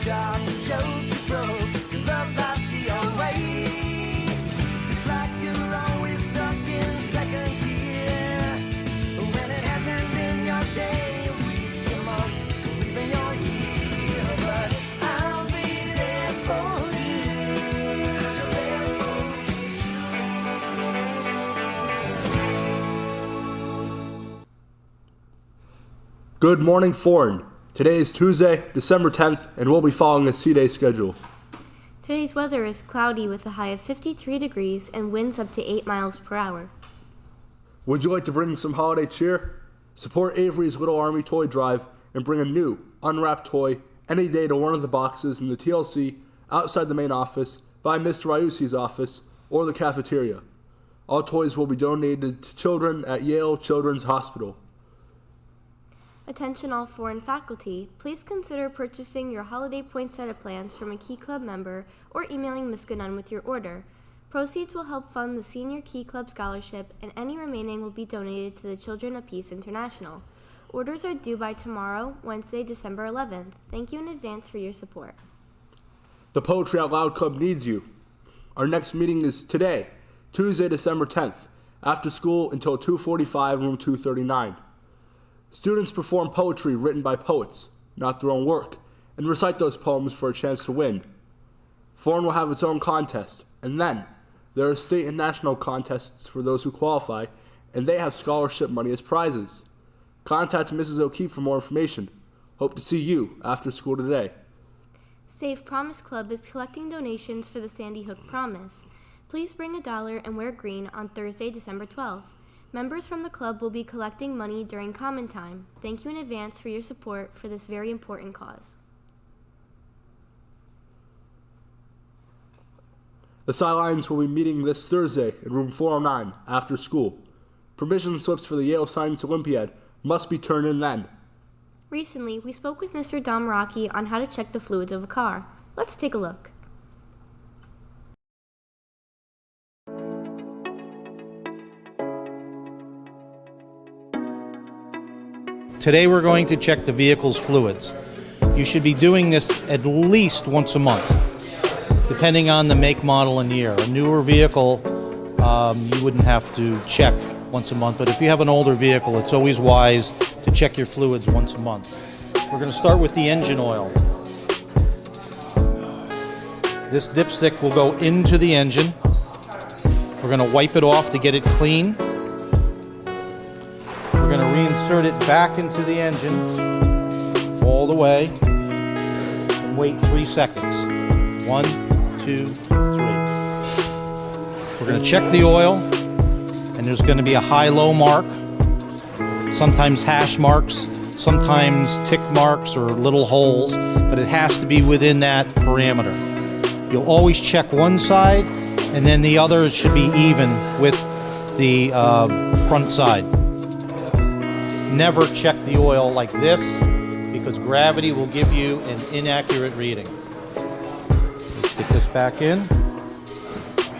job's a joke you broke. Your love life's the old way. It's like you're always stuck in second gear. When it hasn't been your day, your week, your month, or even your year. But I'll be there for you. 'Cause I'm there for you too. Good morning, Foran. Today is Tuesday, December 10th, and we'll be following a C-Day schedule. Today's weather is cloudy with a high of 53 degrees and winds up to 8 miles per hour. Would you like to bring some holiday cheer? Support Avery's Little Army Toy Drive and bring a new, unwrapped toy any day to one of the boxes in the TLC, outside the main office, by Mr. Iussi's office, or the cafeteria. All toys will be donated to children at Yale Children's Hospital. Attention all foreign faculty, please consider purchasing your holiday poinsettia plans from a Key Club member or emailing Ms. Gunnan with your order. Proceeds will help fund the Senior Key Club Scholarship, and any remaining will be donated to the Children of Peace International. Orders are due by tomorrow, Wednesday, December 11th. Thank you in advance for your support. The Poetry Out Loud Club needs you. Our next meeting is today, Tuesday, December 10th, after school until 2:45, room 239. Students perform poetry written by poets, not their own work, and recite those poems for a chance to win. Foran will have its own contest, and then there are state and national contests for those who qualify, and they have scholarship money as prizes. Contact Mrs. O'Keefe for more information. Hope to see you after school today. Save Promise Club is collecting donations for the Sandy Hook Promise. Please bring $1 and wear green on Thursday, December 12th. Members from the club will be collecting money during common time. Thank you in advance for your support for this very important cause. The Sidelines will be meeting this Thursday in room 409 after school. Permission slips for the Yale Science Olympiad must be turned in then. Recently, we spoke with Mr. Domeracki on how to check the fluids of a car. Let's take a look. Today we're going to check the vehicle's fluids. You should be doing this at least once a month, depending on the make, model, and year. A newer vehicle, you wouldn't have to check once a month, but if you have an older vehicle, it's always wise to check your fluids once a month. We're going to start with the engine oil. This dipstick will go into the engine. We're going to wipe it off to get it clean. We're going to reinsert it back into the engine all the way and wait 3 seconds. 1, 2, 3. We're going to check the oil, and there's going to be a high-low mark, sometimes hash marks, sometimes tick marks or little holes, but it has to be within that parameter. You'll always check one side, and then the other should be even with the front side. Never check the oil like this, because gravity will give you an inaccurate reading. Let's get this back in.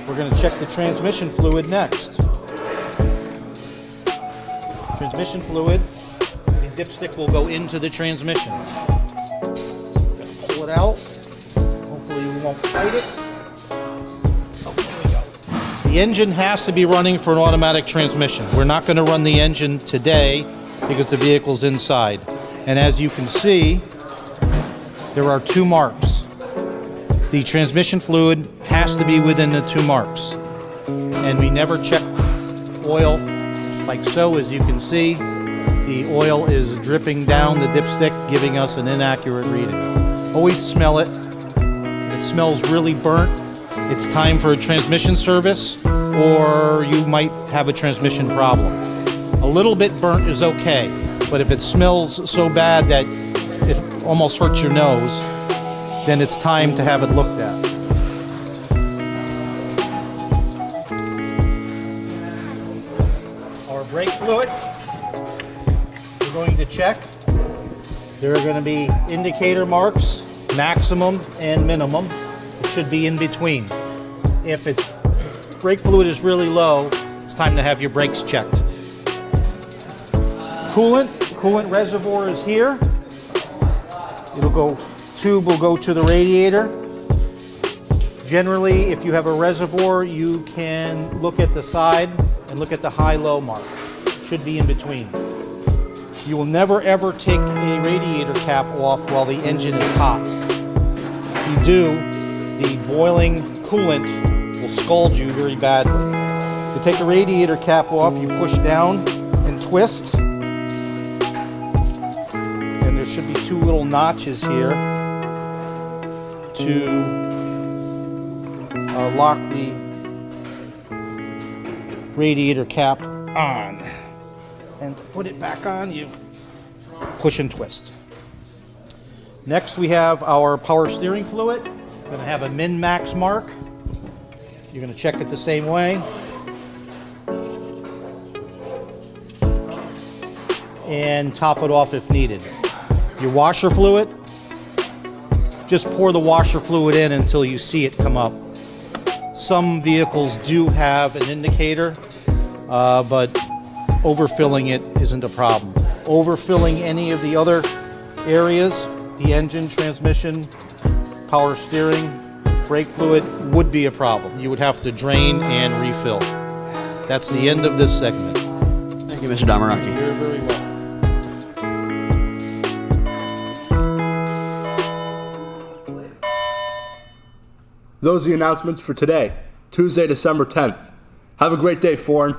We're going to check the transmission fluid next. Transmission fluid, the dipstick will go into the transmission. Pull it out. Hopefully we won't fight it. Oh, there we go. The engine has to be running for an automatic transmission. We're not going to run the engine today because the vehicle's inside. And as you can see, there are 2 marks. The transmission fluid has to be within the 2 marks. And we never check oil like so. As you can see, the oil is dripping down the dipstick, giving us an inaccurate reading. Always smell it. If it smells really burnt, it's time for a transmission service, or you might have a transmission problem. A little bit burnt is okay, but if it smells so bad that it almost hurts your nose, then it's time to have it looked at. Our brake fluid, we're going to check. There are going to be indicator marks, maximum and minimum. It should be in between. If its brake fluid is really low, it's time to have your brakes checked. Coolant reservoir is here. It'll go tube will go to the radiator. Generally, if you have a reservoir, you can look at the side and look at the high-low mark. It should be in between. You will never ever take a radiator cap off while the engine is hot. If you do, the boiling coolant will scald you very badly. To take the radiator cap off, you push down and twist. And there should be two little notches here to lock the radiator cap on. And to put it back on, you push and twist. Next, we have our power steering fluid. We're going to have a min-max mark. You're going to check it the same way. And top it off if needed. Your washer fluid, just pour the washer fluid in until you see it come up. Some vehicles do have an indicator, but overfilling it isn't a problem. Overfilling any of the other areas, the engine, transmission, power steering, brake fluid, would be a problem. You would have to drain and refill. That's the end of this segment. Thank you, Mr. Domeracki. You're very welcome. Those are the announcements for today, Tuesday, December 10th. Have a great day, Foran.